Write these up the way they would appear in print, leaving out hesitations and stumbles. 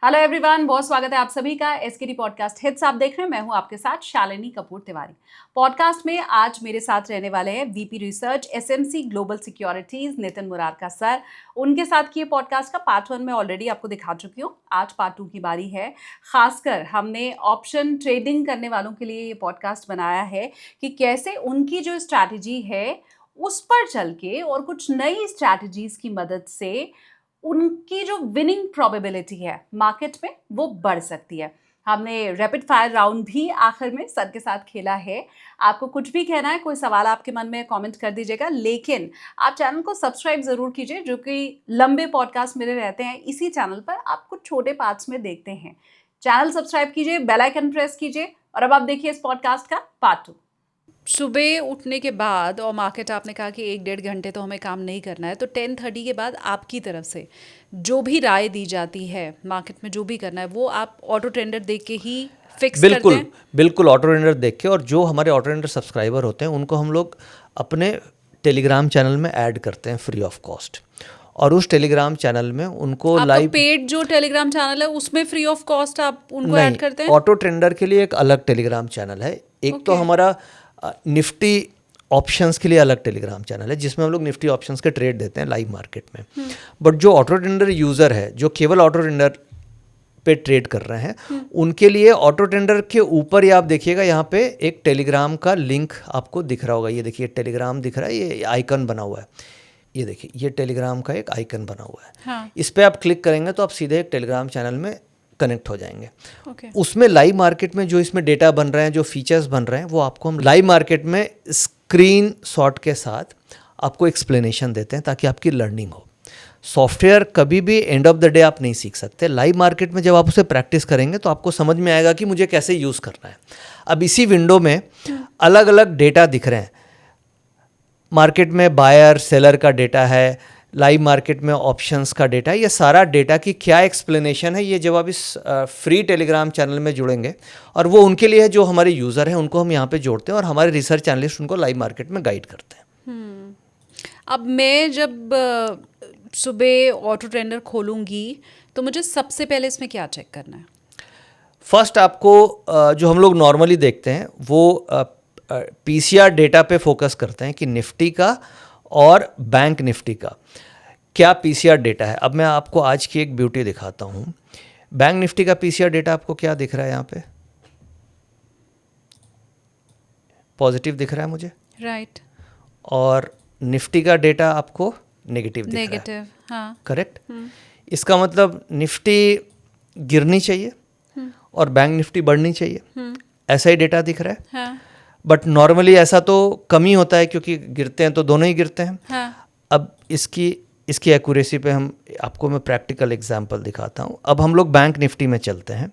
Hello everyone, बहुत स्वागत है आप सभी का एसकेडी पॉडकास्ट हिट्स आप देख रहे हैं। मैं हूं आपके साथ शालिनी कपूर तिवारी। पॉडकास्ट में आज मेरे साथ रहने वाले हैं VP research SMC global securities Nitin Murarka sir. उनके साथ की ये पॉडकास्ट का पार्ट 1 में ऑलरेडी आपको दिखा चुकी हूँ। आज पार्ट 2 की बारी है। खासकर हमने ऑप्शन ट्रेडिंग करने वालों के लिए ये पॉडकास्ट बनाया है कि कैसे उनकी जो स्ट्रैटेजी है उस पर चल के और कुछ नई स्ट्रैटेजीज की मदद से उनकी जो विनिंग प्रोबेबिलिटी है मार्केट में वो बढ़ सकती है। हमने रैपिड फायर राउंड भी आखिर में सर के साथ खेला है। आपको कुछ भी कहना है, कोई सवाल आपके मन में, कमेंट कर दीजिएगा, लेकिन आप चैनल को सब्सक्राइब ज़रूर कीजिए। जो कि लंबे पॉडकास्ट मेरे रहते हैं इसी चैनल पर, आप कुछ छोटे पार्ट्स में देखते हैं। चैनल सब्सक्राइब कीजिए, बेल आइकन प्रेस कीजिए और अब आप देखिए इस पॉडकास्ट का पार्ट 2। सुबह उठने के बाद और मार्केट आपने कहा कि 1-1.5 घंटे तो हमें काम नहीं करना है, तो 10:30 के बाद आपकी तरफ से जो भी राय दी जाती है मार्केट में जो भी करना है वो आप ऑटो ट्रेंडर देख के ही फिक्स करते हैं? बिल्कुल ऑटो ट्रेंडर देख के, और जो हमारे ऑटो ट्रेंडर सब्सक्राइबर होते हैं उनको हम लोग अपने टेलीग्राम चैनल में ऐड करते हैं फ्री ऑफ कॉस्ट। और उस टेलीग्राम चैनल में उनको लाइव पेड जो टेलीग्राम चैनल है उसमें फ्री ऑफ कॉस्ट आप उनको ऐड करते हैं? ऑटो ट्रेंडर के लिए एक अलग टेलीग्राम चैनल है। एक तो हमारा निफ्टी ऑप्शंस के लिए अलग टेलीग्राम चैनल है जिसमें हम लोग निफ्टी ऑप्शंस के ट्रेड देते हैं लाइव मार्केट में। बट जो ऑटो ट्रेंडर यूज़र है, जो केवल ऑटो ट्रेंडर पे ट्रेड कर रहे हैं, उनके लिए ऑटो ट्रेंडर के ऊपर ही आप देखिएगा, यहाँ पे एक टेलीग्राम का लिंक आपको दिख रहा होगा। ये देखिए टेलीग्राम दिख रहा है, ये आइकन बना हुआ है। ये देखिए ये टेलीग्राम का एक आइकन बना हुआ है। हाँ। इस पर आप क्लिक करेंगे तो आप सीधे एक टेलीग्राम चैनल में कनेक्ट हो जाएंगे। उसमें लाइव मार्केट में जो इसमें डेटा बन रहे हैं, जो फीचर्स बन रहे हैं, वो आपको हम लाइव मार्केट में स्क्रीन शॉट के साथ आपको एक्सप्लेनेशन देते हैं ताकि आपकी लर्निंग हो। सॉफ्टवेयर कभी भी एंड ऑफ द डे आप नहीं सीख सकते। लाइव मार्केट में जब आप उसे प्रैक्टिस करेंगे तो आपको समझ में आएगा कि मुझे कैसे यूज़ करना है। अब इसी विंडो में अलग अलग डेटा दिख रहे हैं। मार्केट में बायर सेलर का डेटा है, लाइव मार्केट में ऑप्शंस का डेटा है। ये सारा डेटा की क्या एक्सप्लेनेशन है, ये जब आप इस फ्री टेलीग्राम चैनल में जुड़ेंगे, और वो उनके लिए है जो हमारे यूज़र हैं, उनको हम यहाँ पे जोड़ते हैं और हमारे रिसर्च एनालिस्ट उनको लाइव मार्केट में गाइड करते हैं। अब मैं जब सुबह ऑटो ट्रेंडर खोलूँगी तो मुझे सबसे पहले इसमें क्या चेक करना है? फर्स्ट आपको जो हम लोग नॉर्मली देखते हैं वो पीसीआर डेटा पे फोकस करते हैं कि निफ्टी का और बैंक निफ्टी का क्या पीसीआर डेटा है। अब मैं आपको आज की एक ब्यूटी दिखाता हूँ। बैंक निफ्टी का पीसीआर डेटा आपको क्या दिख रहा है? यहाँ पे पॉजिटिव दिख रहा है मुझे, राइट। और निफ्टी का डेटा आपको नेगेटिव दिख रहा है। हाँ। करेक्ट। इसका मतलब निफ्टी गिरनी चाहिए और बैंक निफ्टी बढ़नी चाहिए, ऐसा ही डेटा दिख रहा है। हाँ। बट नॉर्मली ऐसा तो कम ही होता है क्योंकि गिरते हैं तो दोनों ही गिरते हैं। हाँ। अब इसकी एक्यूरेसी पे आपको मैं प्रैक्टिकल एग्जांपल दिखाता हूँ। अब हम लोग बैंक निफ्टी में चलते हैं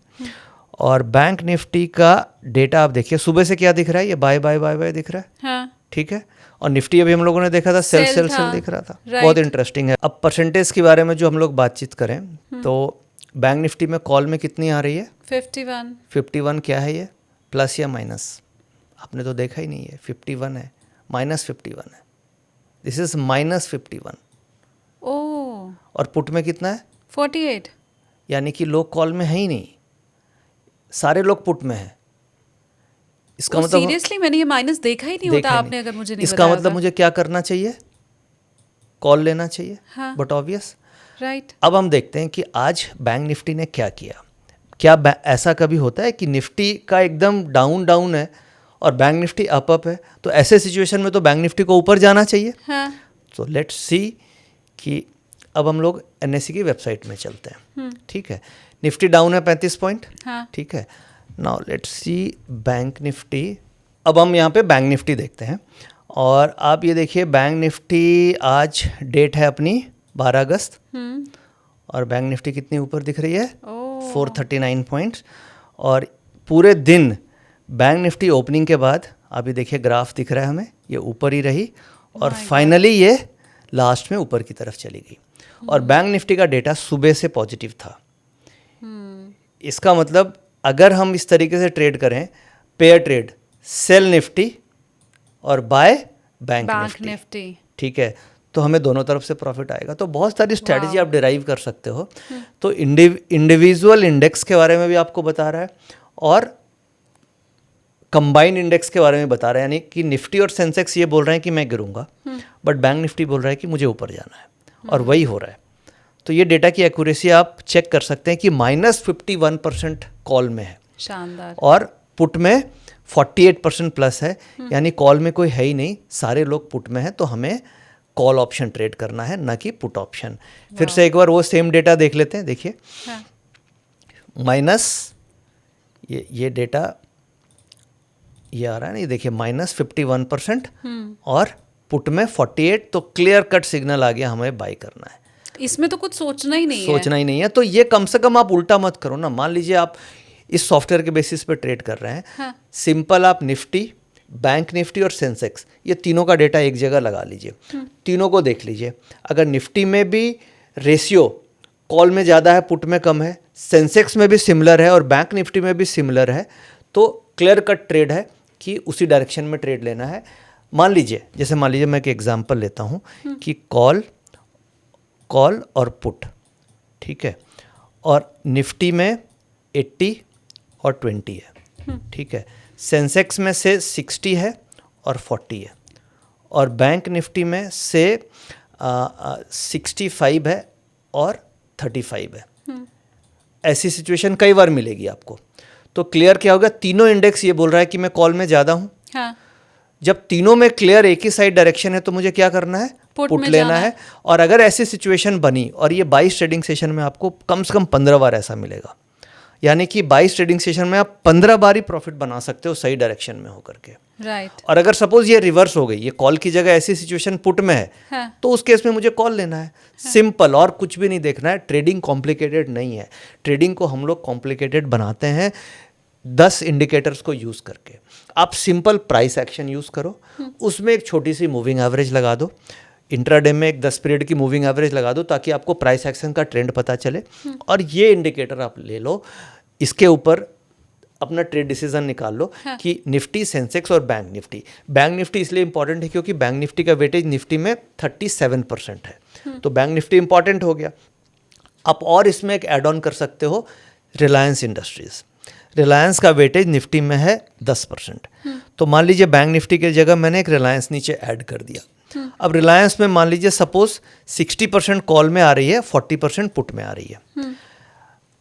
और बैंक निफ्टी का डेटा आप देखिए, सुबह से क्या दिख रहा है? ये बाय बाय बाय बाय दिख रहा है। हाँ। ठीक है। और निफ्टी अभी हम लोगों ने देखा था सेल सेल सेल दिख रहा था। बहुत इंटरेस्टिंग है। अब परसेंटेज के बारे में जो हम लोग बातचीत करें तो बैंक निफ्टी में कॉल में कितनी आ रही है? 51 क्या है ये? प्लस या माइनस? आपने तो देखा ही नहीं है। 51 है, -51 है। This is -51। ओह। और पुट में कितना है? 48। यानी कि लोग कॉल में है ही नहीं, सारे लोग पुट में हैं। इसका मतलब सीरियसली मैंने ये माइनस देखा ही नहीं होता। आपने अगर मुझे नहीं इसका बताया मतलब मुझे क्या करना चाहिए? कॉल लेना चाहिए। हाँ। But obvious. राइट। अब हम देखते हैं कि आज बैंक निफ्टी ने क्या किया। क्या ऐसा कभी होता है कि निफ्टी का एकदम डाउन है और बैंक निफ्टी अप है? तो ऐसे सिचुएशन में तो बैंक निफ्टी को ऊपर जाना चाहिए। हाँ। तो लेट्स सी कि अब हम लोग एनएससी की वेबसाइट में चलते हैं। ठीक है। निफ्टी डाउन है 35 पॉइंट। हाँ। ठीक है। Now let's see bank Nifty. अब हम यहाँ पे बैंक निफ्टी देखते हैं और आप ये देखिए बैंक निफ्टी आज डेट है अपनी 12 अगस्त और बैंक निफ्टी कितनी ऊपर दिख रही है? 439 पॉइंट्स। और पूरे दिन बैंक निफ्टी ओपनिंग के बाद आप ये देखिए ग्राफ दिख रहा है हमें, ये ऊपर ही रही और फाइनली ये लास्ट में ऊपर की तरफ चली गई। और बैंक निफ्टी का डेटा सुबह से पॉजिटिव था। इसका मतलब अगर हम इस तरीके से ट्रेड करें, पेयर ट्रेड, सेल निफ्टी और बाय बैंक निफ्टी, ठीक है, तो हमें दोनों तरफ से प्रॉफिट आएगा। तो बहुत सारी स्ट्रैटेजी आप डिराइव कर सकते हो। तो इंडिविजुअल इंडेक्स के बारे में भी आपको बता रहा है और कंबाइंड इंडेक्स के बारे में बता रहा है, यानी कि निफ्टी और सेंसेक्स ये बोल रहे हैं कि मैं गिरूंगा, बट बैंक निफ्टी बोल रहा है कि मुझे ऊपर जाना है, और वही हो रहा है। तो ये डेटा की एक्यूरेसी आप चेक कर सकते हैं कि -51% कॉल में है, शानदार, और पुट में 48% प्लस है, यानी कॉल में कोई है ही नहीं, सारे लोग पुट में है। तो हमें कॉल ऑप्शन ट्रेड करना है, ना कि पुट ऑप्शन। फिर से एक बार वो सेम डेटा देख लेते हैं। देखिए माइनस ये डेटा ये आ रहा है ना, ये देखिए -51% और पुट में 48, तो क्लियर कट सिग्नल आ गया, हमें बाय करना है। इसमें तो कुछ सोचना ही नहीं है। सोचना ही नहीं है। तो ये कम से कम आप उल्टा मत करो ना। मान लीजिए आप इस सॉफ्टवेयर के बेसिस पे ट्रेड कर रहे हैं, सिंपल आप निफ्टी, बैंक निफ्टी और सेंसेक्स, ये तीनों का डेटा एक जगह लगा लीजिए, तीनों को देख लीजिए। अगर निफ्टी में भी रेशियो कॉल में ज़्यादा है, पुट में कम है, सेंसेक्स में भी सिमिलर है और बैंक निफ्टी में भी सिमिलर है, तो क्लियर कट ट्रेड है कि उसी डायरेक्शन में ट्रेड लेना है। मान लीजिए मैं एक एग्जांपल लेता हूँ कि कॉल और पुट, ठीक है, और निफ्टी में 80 और 20 है, ठीक है, सेंसेक्स में से 60 है और 40 है, और बैंक निफ्टी में से 65 है और 35 है। ऐसी सिचुएशन कई बार मिलेगी आपको। तो क्लियर क्या होगा, तीनों इंडेक्स ये बोल रहा है कि मैं कॉल में ज़्यादा हूँ। हाँ। जब तीनों में क्लियर एक ही साइड डायरेक्शन है, तो मुझे क्या करना है, पुट लेना है। और अगर ऐसी सिचुएशन बनी, और ये 22 ट्रेडिंग सेशन में आपको कम से कम 15 बार ऐसा मिलेगा, यानी कि 22 ट्रेडिंग सेशन में आप 15 बार ही प्रॉफिट बना सकते हो सही डायरेक्शन में होकर के। राइट। और अगर सपोज ये रिवर्स हो गई, ये कॉल की जगह ऐसी सिचुएशन पुट में है, हाँ। तो उस केस में मुझे कॉल लेना है। सिंपल, और कुछ भी नहीं देखना है। ट्रेडिंग कॉम्प्लिकेटेड नहीं है। ट्रेडिंग को हम लोग कॉम्प्लिकेटेड बनाते हैं 10 इंडिकेटर्स को यूज़ करके। आप सिंपल प्राइस एक्शन यूज़ करो, उसमें एक छोटी सी मूविंग एवरेज लगा दो, इंट्राडे में एक 10 पीरियड की मूविंग एवरेज लगा दो, ताकि आपको प्राइस एक्शन का ट्रेंड पता चले, और ये इंडिकेटर आप ले लो, इसके ऊपर अपना ट्रेड डिसीजन निकाल लो। हाँ। कि निफ्टी, सेंसेक्स और बैंक निफ्टी। बैंक निफ्टी इसलिए इंपॉर्टेंट है क्योंकि बैंक निफ्टी का वेटेज निफ्टी में 37% है, तो बैंक निफ्टी इंपॉर्टेंट हो गया। आप और इसमें एक एड ऑन कर सकते हो, रिलायंस इंडस्ट्रीज। रिलायंस का वेटेज निफ्टी में है 10%, तो मान लीजिए बैंक निफ्टी की जगह मैंने एक रिलायंस नीचे ऐड कर दिया। अब रिलायंस में मान लीजिए सपोज 60% कॉल में आ रही है, 40% पुट में आ रही है।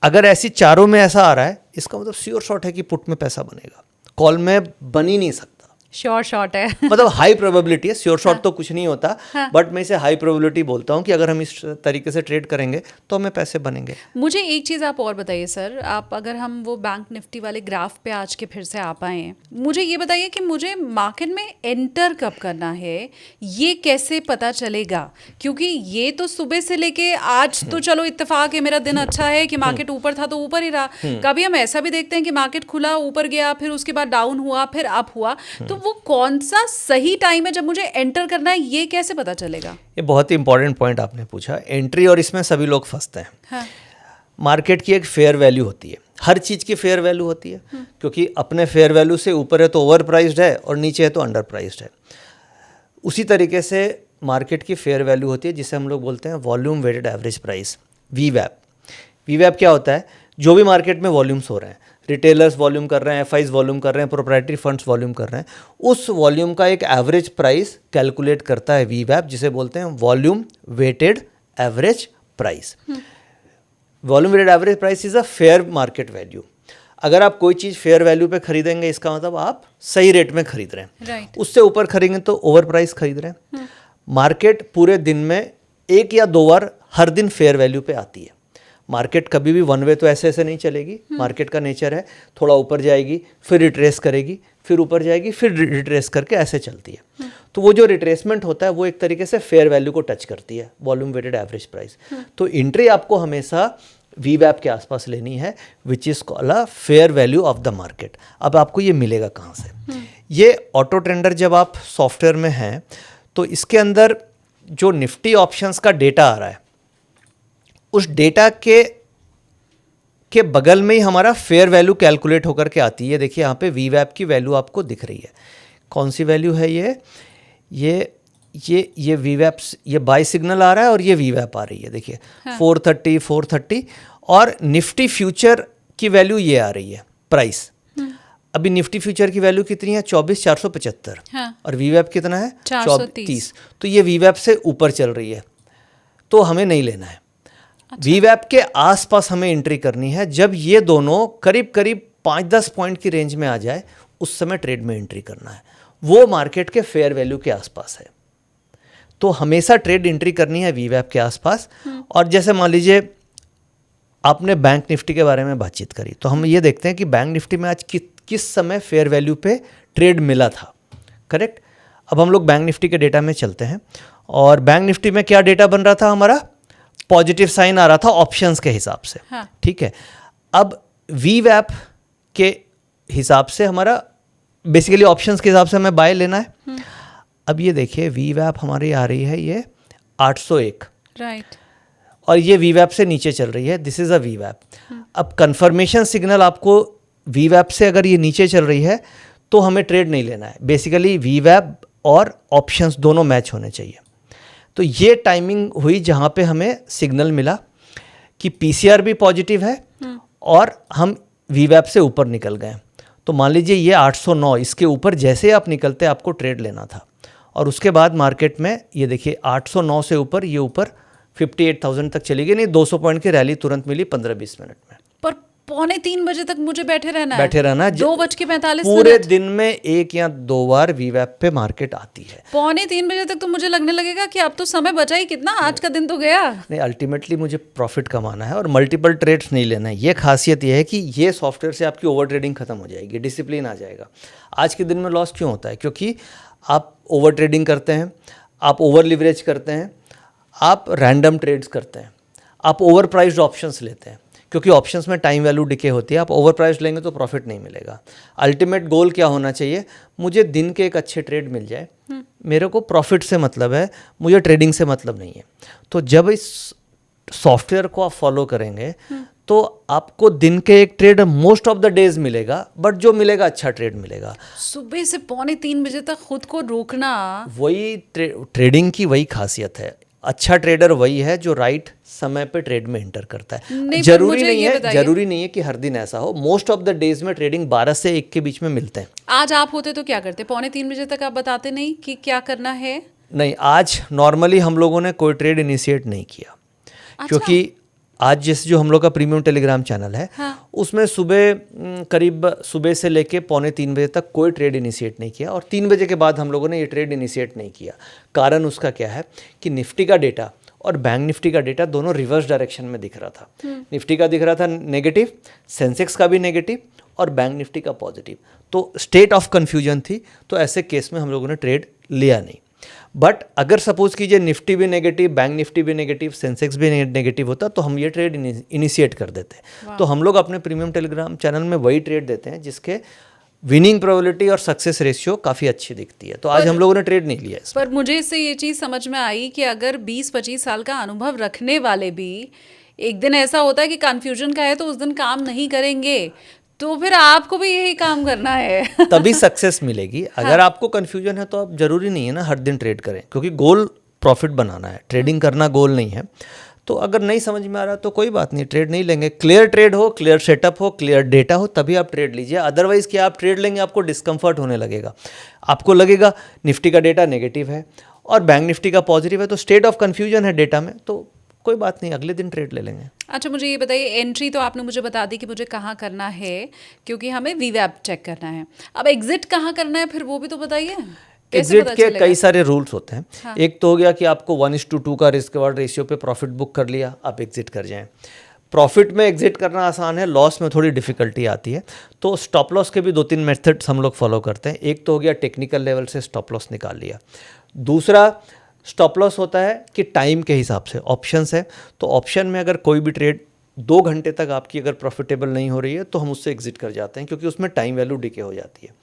अगर ऐसी चारों में ऐसा आ रहा है, इसका मतलब श्योर शॉट है कि पुट में पैसा बनेगा, कॉल में बन ही नहीं सकता। श्योर शॉट है मतलब हाई प्रोबेबिलिटी है, श्योर शॉट हाँ। तो कुछ नहीं होता। हाँ। बट मैं इसे हाई प्रोबेबिलिटी बोलता हूँ कि अगर हम इस तरीके से ट्रेड करेंगे तो हमें पैसे बनेंगे। मुझे एक चीज़ आप और बताइए सर, आप अगर हम वो बैंक निफ्टी वाले ग्राफ पे आज के फिर से आ पाए, मुझे ये बताइए कि मुझे मार्केट में एंटर कब करना है, ये कैसे पता चलेगा? क्योंकि ये तो सुबह से लेके आज तो चलो इत्तेफाक है, मेरा दिन अच्छा है कि मार्केट ऊपर था तो ऊपर ही रहा। कभी हम ऐसा भी देखते हैं कि मार्केट खुला, ऊपर गया, फिर उसके बाद डाउन हुआ, फिर अप हुआ। तो वो कौन सा सही टाइम है जब मुझे एंटर करना है, ये कैसे पता चलेगा? ये बहुत ही इंपॉर्टेंट पॉइंट आपने पूछा, एंट्री, और इसमें सभी लोग फंसते हैं। हाँ। मार्केट की एक फेयर वैल्यू होती है, हर चीज़ की फेयर वैल्यू होती है, क्योंकि अपने फेयर वैल्यू से ऊपर है तो ओवर प्राइस्ड है, और नीचे है तो अंडर प्राइस्ड है। उसी तरीके से मार्केट की फेयर वैल्यू होती है, जिसे हम लोग बोलते हैं वॉल्यूम वेटेड एवरेज प्राइस, वीवैप। वीवैप क्या होता है? जो भी मार्केट में वॉल्यूम्स हो रहे हैं, रिटेलर्स वॉल्यूम कर रहे हैं, एफआईज वॉल्यूम कर रहे हैं, प्रोप्राइटरी फंड्स वॉल्यूम कर रहे हैं, उस वॉल्यूम का एक एवरेज प्राइस कैलकुलेट करता है वीवैप, जिसे बोलते हैं volume weighted average price. Volume weighted average price is a fair market value. अगर आप कोई चीज़ फेयर वैल्यू पे खरीदेंगे, इसका मतलब आप सही रेट में खरीद रहे हैं। राइट। उससे ऊपर खरीदेंगे तो ओवर प्राइस खरीद रहे हैं। मार्केट पूरे दिन में 1 या 2 बार हर दिन फेयर वैल्यू पे आती है। मार्केट कभी भी वन वे तो ऐसे ऐसे नहीं चलेगी। मार्केट का नेचर है, थोड़ा ऊपर जाएगी, फिर रिट्रेस करेगी, फिर ऊपर जाएगी, फिर रिट्रेस करके ऐसे चलती है। तो वो जो रिट्रेसमेंट होता है वो एक तरीके से फेयर वैल्यू को टच करती है, वॉल्यूम वेटेड एवरेज प्राइस। तो एंट्री आपको हमेशा वीवैप के आसपास लेनी है, which is called a fair value of the market. अब आपको ये मिलेगा कहाँ से? ये ऑटो ट्रेंडर जब आप सॉफ्टवेयर में हैं, तो इसके अंदर जो निफ्टी ऑप्शंस का डेटा आ रहा है, उस डेटा के बगल में ही हमारा फेयर वैल्यू कैलकुलेट होकर के आती है। देखिए यहाँ पे वीवैप की वैल्यू आपको दिख रही है। कौन सी वैल्यू है ये ये वीवैप्स, ये बाय सिग्नल आ रहा है और ये वीवैप आ रही है, देखिए। हाँ। 430 और निफ्टी फ्यूचर की वैल्यू ये आ रही है, प्राइस। अभी निफ्टी फ्यूचर की वैल्यू कितनी है? 24,475। हाँ। और वीवैप कितना है? 430। तो ये वीवैप से ऊपर चल रही है, तो हमें नहीं लेना है। अच्छा। वीवैप के आसपास हमें एंट्री करनी है। जब ये दोनों करीब करीब 5-10 पॉइंट की रेंज में आ जाए, उस समय ट्रेड में एंट्री करना है। वो मार्केट के फेयर वैल्यू के आसपास है, तो हमेशा ट्रेड एंट्री करनी है वीवैप के आसपास। और जैसे मान लीजिए आपने बैंक निफ्टी के बारे में बातचीत करी, तो हम ये देखते हैं कि बैंक निफ्टी में आज किस समय फेयर वैल्यू पे ट्रेड मिला था, करेक्ट। अब हम लोग बैंक निफ्टी के डेटा में चलते हैं, और बैंक निफ्टी में क्या डेटा बन रहा था हमारा? पॉजिटिव साइन आ रहा था ऑप्शंस के हिसाब से। हाँ। ठीक है। अब वीवैप के हिसाब से हमारा बेसिकली ऑप्शंस के हिसाब से हमें बाय लेना है। अब ये देखिए वीवैप हमारी आ रही है ये 801, राइट, और ये वीवैप से नीचे चल रही है, दिस इज अ वीवैप। अब कंफर्मेशन सिग्नल आपको वीवैप से अगर ये नीचे चल रही है तो हमें ट्रेड नहीं लेना है। बेसिकली वीवैप और ऑप्शंस दोनों मैच होने चाहिए। तो ये टाइमिंग हुई जहाँ पे हमें सिग्नल मिला कि पीसीआर भी पॉजिटिव है और हम वीवैप से ऊपर निकल गए। तो मान लीजिए ये 809, इसके ऊपर जैसे आप निकलते आपको ट्रेड लेना था। और उसके बाद मार्केट में ये देखिए 809 से ऊपर, ये ऊपर 58,000 तक चली गई। नहीं, 200 पॉइंट की रैली तुरंत मिली 15-20 मिनट में। पर 2:45 बजे तक मुझे बैठे रहना है। 2:45 पूरे दिन में 1 या 2 बार वीवैप पे मार्केट आती है। 2:45 बजे तक तो मुझे लगने लगेगा कि अब तो समय बचा ही कितना, आज का दिन तो गया। नहीं, अल्टीमेटली मुझे प्रॉफिट कमाना है और मल्टीपल ट्रेड्स नहीं लेना है। ये खासियत ये है कि ये सॉफ्टवेयर से आपकी ओवर ट्रेडिंग खत्म हो जाएगी, डिसिप्लिन आ जाएगा। आज के दिन में लॉस क्यों होता है? क्योंकि आप ओवर ट्रेडिंग करते हैं, आप ओवर लिवरेज करते हैं, आप रैंडम ट्रेड्स करते हैं, आप ओवर प्राइस्ड ऑप्शंस लेते हैं, क्योंकि ऑप्शंस में टाइम वैल्यू डिके होती है। आप ओवर प्राइस लेंगे तो प्रॉफिट नहीं मिलेगा। अल्टीमेट गोल क्या होना चाहिए? मुझे दिन के एक अच्छे ट्रेड मिल जाए, मेरे को प्रॉफिट से मतलब है, मुझे ट्रेडिंग से मतलब नहीं है। तो जब इस सॉफ्टवेयर को आप फॉलो करेंगे तो आपको दिन के एक trade most of the days मिलेगा, बट जो मिलेगा अच्छा ट्रेड मिलेगा। सुबह से 2:45 बजे तक खुद को रोकना, वही ट्रेडिंग की वही खासियत है। अच्छा ट्रेडर वही है जो राइट समय पे ट्रेड में एंटर करता है। जरूरी नहीं है कि हर दिन ऐसा हो। मोस्ट ऑफ द डेज में ट्रेडिंग 12 से 1 के बीच में मिलते हैं। आज आप होते तो क्या करते? 2:45 बजे तक आप बताते नहीं कि क्या करना है? नहीं, आज नॉर्मली हम लोगों ने कोई ट्रेड इनिशिएट नहीं किया। अच्छा। क्योंकि आज जैसे जो हम लोग का प्रीमियम टेलीग्राम चैनल है, हाँ, उसमें करीब सुबह से लेके 2:45 बजे तक कोई ट्रेड इनिशिएट नहीं किया, और 3 बजे के बाद हम लोगों ने ये ट्रेड इनिशिएट नहीं किया। कारण उसका क्या है कि निफ्टी का डेटा और बैंक निफ्टी का डेटा दोनों रिवर्स डायरेक्शन में दिख रहा था। निफ्टी का दिख रहा था नेगेटिव, सेंसेक्स का भी नेगेटिव और बैंक निफ्टी का पॉजिटिव। तो स्टेट ऑफ कन्फ्यूजन थी, तो ऐसे केस में हम लोगों ने ट्रेड लिया नहीं। बट अगर सपोज कीजिए निफ्टी भी नेगेटिव, बैंक निफ्टी भी नेगेटिव, सेंसेक्स भी नेगेटिव होता, तो हम ये ट्रेड इनिशिएट कर देते। तो हम लोग अपने प्रीमियम टेलीग्राम चैनल में वही ट्रेड देते हैं जिसके विनिंग प्रोबेबिलिटी और सक्सेस रेशियो काफ़ी अच्छी दिखती है। तो आज हम लोगों ने ट्रेड नहीं लिया इसमें। पर मुझे इससे ये चीज़ समझ में आई कि अगर 20-25 साल का अनुभव रखने वाले भी एक दिन ऐसा होता है कि कन्फ्यूजन का है तो उस दिन काम नहीं करेंगे, तो फिर आपको भी यही काम करना है तभी सक्सेस मिलेगी। अगर आपको कन्फ्यूजन है तो आप जरूरी नहीं है ना हर दिन ट्रेड करें, क्योंकि गोल प्रॉफिट बनाना है, ट्रेडिंग करना गोल नहीं है। तो अगर नहीं समझ में आ रहा तो कोई बात नहीं, ट्रेड नहीं लेंगे। क्लियर ट्रेड हो, क्लियर सेटअप हो, क्लियर डेटा हो, तभी आप ट्रेड लीजिए। अदरवाइज क्या आप ट्रेड लेंगे आपको डिस्कम्फर्ट होने लगेगा। आपको लगेगा निफ्टी का डेटा नेगेटिव है और बैंक निफ्टी का पॉजिटिव है, तो स्टेट ऑफ कन्फ्यूजन है डेटा में, तो कोई बात नहीं, अगले दिन ट्रेड ले लेंगे। अच्छा, मुझे ये बताइए, एंट्री तो आपने मुझे बता दी कि मुझे कहाँ करना है, क्योंकि हमें वीवैप चेक करना है। अब एग्जिट कहाँ करना है फिर वो भी तो बताइए। एग्जिट के कई सारे रूल्स होते हैं। हाँ। एक तो हो गया कि आपको 1:2 का रिस्क रिवार्ड रेशियो पे प्रॉफिट बुक कर लिया, आप एग्जिट कर जाएं। प्रॉफिट में एग्जिट करना आसान है, लॉस में थोड़ी डिफिकल्टी आती है। तो स्टॉप लॉस के भी 2-3 मेथड्स हम लोग फॉलो करते हैं। एक तो हो गया टेक्निकल लेवल से स्टॉप लॉस निकाल लिया। दूसरा स्टॉप लॉस होता है कि टाइम के हिसाब से ऑप्शंस है, तो ऑप्शन में अगर कोई भी ट्रेड 2 घंटे तक आपकी अगर प्रॉफिटेबल नहीं हो रही है तो हम उससे एग्जिट कर जाते हैं, क्योंकि उसमें टाइम वैल्यू डिके हो जाती है।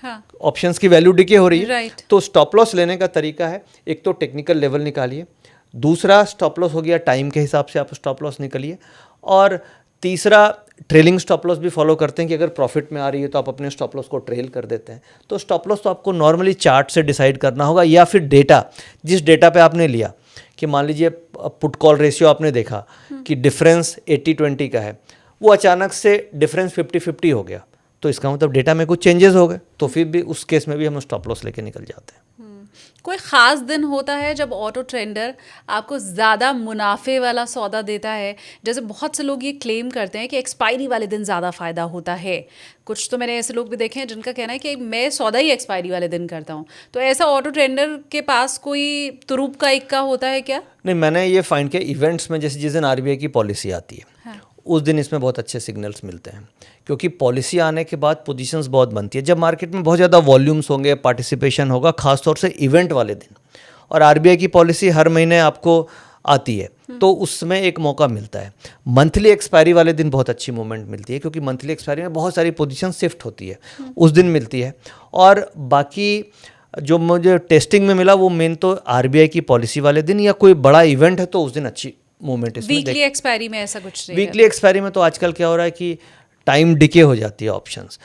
हाँ। ऑप्शंस की वैल्यू डिके हो रही है, right। तो स्टॉप लॉस लेने का तरीका है, एक तो टेक्निकल लेवल निकालिए, दूसरा स्टॉप लॉस हो गया टाइम के हिसाब से आप स्टॉप लॉस निकालिए, और तीसरा ट्रेलिंग स्टॉप लॉस भी फॉलो करते हैं कि अगर प्रॉफिट में आ रही है तो आप अपने स्टॉप लॉस को ट्रेल कर देते हैं। तो स्टॉप लॉस तो आपको नॉर्मली चार्ट से डिसाइड करना होगा, या फिर डेटा, जिस डेटा पे आपने लिया कि मान लीजिए पुट कॉल रेशियो आपने देखा कि डिफरेंस 80-20 का है, वो अचानक से डिफरेंस 50-50 हो गया, तो इसका मतलब डेटा में कुछ चेंजेस हो गए, तो फिर भी उस केस में भी हम स्टॉप लॉस लेके निकल जाते हैं। कोई ख़ास दिन होता है जब ऑटो ट्रेडर आपको ज़्यादा मुनाफे वाला सौदा देता है? जैसे बहुत से लोग ये क्लेम करते हैं कि एक्सपायरी वाले दिन ज़्यादा फ़ायदा होता है। कुछ तो मैंने ऐसे लोग भी देखे हैं जिनका कहना है कि मैं सौदा ही एक्सपायरी वाले दिन करता हूँ। तो ऐसा ऑटो ट्रेडर के पास कोई तुरुप का इक्का होता है क्या? नहीं, मैंने ये फाइंड किया इवेंट्स में, जैसे जिस दिन आरबीआई की पॉलिसी आती है, हाँ, उस दिन इसमें बहुत अच्छे सिग्नल्स मिलते हैं, क्योंकि पॉलिसी आने के बाद पोजीशंस बहुत बनती है। जब मार्केट में बहुत ज़्यादा वॉल्यूम्स होंगे, पार्टिसिपेशन होगा, खासतौर से इवेंट वाले दिन, और आरबीआई की पॉलिसी हर महीने आपको आती है, तो उसमें एक मौका मिलता है। मंथली एक्सपायरी वाले दिन बहुत अच्छी मूवमेंट मिलती है, क्योंकि मंथली एक्सपायरी में बहुत सारी पोजीशन शिफ्ट होती है, उस दिन मिलती है। और बाकी जो मुझे टेस्टिंग में मिला वो मेन तो आरबीआई की पॉलिसी वाले दिन या कोई बड़ा इवेंट है तो उस दिन अच्छी मूवमेंट। इसमें वीकली एक्सपायरी में ऐसा कुछ नहीं? वीकली एक्सपायरी में तो आजकल क्या हो रहा है कि टाइम डिके हो जाती है ऑप्शंस।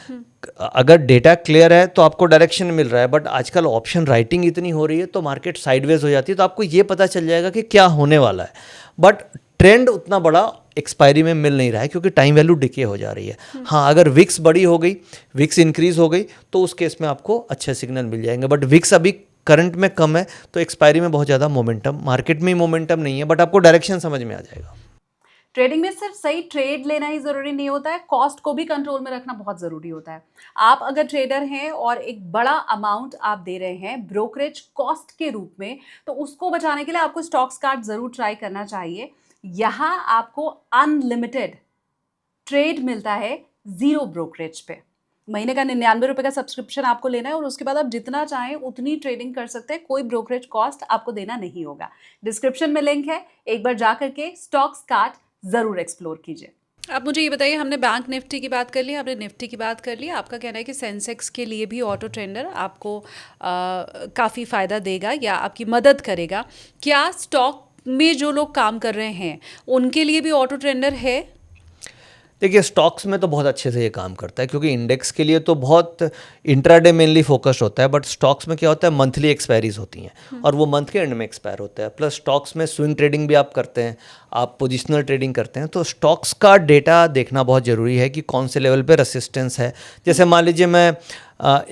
अगर डेटा क्लियर है तो आपको डायरेक्शन मिल रहा है, बट आजकल ऑप्शन राइटिंग इतनी हो रही है तो मार्केट साइडवेज हो जाती है, तो आपको ये पता चल जाएगा कि क्या होने वाला है, बट ट्रेंड उतना बड़ा एक्सपायरी में मिल नहीं रहा है, क्योंकि टाइम वैल्यू डिके हो जा रही है। हाँ, अगर विक्स बड़ी हो गई, विक्स इंक्रीज हो गई, तो उस केस में आपको अच्छे सिग्नल मिल जाएंगे, बट विक्स अभी करंट में कम है, तो एक्सपायरी में बहुत ज़्यादा मोमेंटम, मार्केट में ही मोमेंटम नहीं है, बट आपको डायरेक्शन समझ में आ जाएगा। ट्रेडिंग में सिर्फ सही ट्रेड लेना ही ज़रूरी नहीं होता है, कॉस्ट को भी कंट्रोल में रखना बहुत ज़रूरी होता है। आप अगर ट्रेडर हैं और एक बड़ा अमाउंट आप दे रहे हैं ब्रोकरेज कॉस्ट के रूप में, तो उसको बचाने के लिए आपको स्टॉक्स कार्ड ज़रूर ट्राई करना चाहिए। यहाँ आपको अनलिमिटेड ट्रेड मिलता है ज़ीरो ब्रोकरेज पे। महीने का 99 रुपये का सब्सक्रिप्शन आपको लेना है और उसके बाद आप जितना चाहें उतनी ट्रेडिंग कर सकते हैं, कोई ब्रोकरेज कॉस्ट आपको देना नहीं होगा। डिस्क्रिप्शन में लिंक है, एक बार जा करके स्टॉक्स कार्ड ज़रूर एक्सप्लोर कीजिए। अब मुझे ये बताइए, हमने बैंक निफ्टी की बात कर ली, आपने निफ्टी की बात कर ली, आपका कहना है कि सेंसेक्स के लिए भी ऑटो ट्रेडर आपको काफ़ी फ़ायदा देगा या आपकी मदद करेगा। क्या स्टॉक में जो लोग काम कर रहे हैं उनके लिए भी ऑटो ट्रेडर है? देखिए, स्टॉक्स में तो बहुत अच्छे से ये काम करता है, क्योंकि इंडेक्स के लिए तो बहुत इंट्राडे मेनली फोकस्ड होता है, बट स्टॉक्स में क्या होता है, मंथली एक्सपायरीज होती हैं और वो मंथ के एंड में एक्सपायर होता है। प्लस स्टॉक्स में स्विंग ट्रेडिंग भी आप करते हैं, आप पोजिशनल ट्रेडिंग करते हैं, तो स्टॉक्स का डेटा देखना बहुत ज़रूरी है कि कौन से लेवल पे रेसिस्टेंस है। जैसे मान लीजिए मैं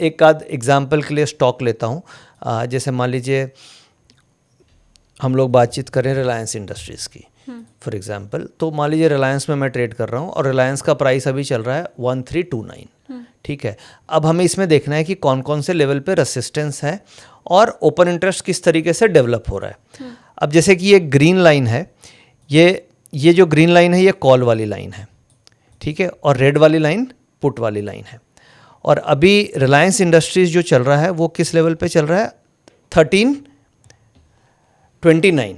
एक आध एग्जाम्पल के लिए स्टॉक लेता हूँ, जैसे मान लीजिए हम लोग बातचीत करें रिलायंस इंडस्ट्रीज़ की फॉर एग्जांपल, तो मान लीजिए रिलायंस में मैं ट्रेड कर रहा हूँ और रिलायंस का प्राइस अभी चल रहा है 1329, ठीक है। अब हमें इसमें देखना है कि कौन कौन से लेवल पे रेसिस्टेंस है और ओपन इंटरेस्ट किस तरीके से डेवलप हो रहा है। अब जैसे कि ये ग्रीन लाइन है, ये जो ग्रीन लाइन है ये कॉल वाली लाइन है, ठीक है, और रेड वाली लाइन पुट वाली लाइन है। और अभी रिलायंस इंडस्ट्रीज जो चल रहा है वो किस लेवल पे चल रहा है, 1329।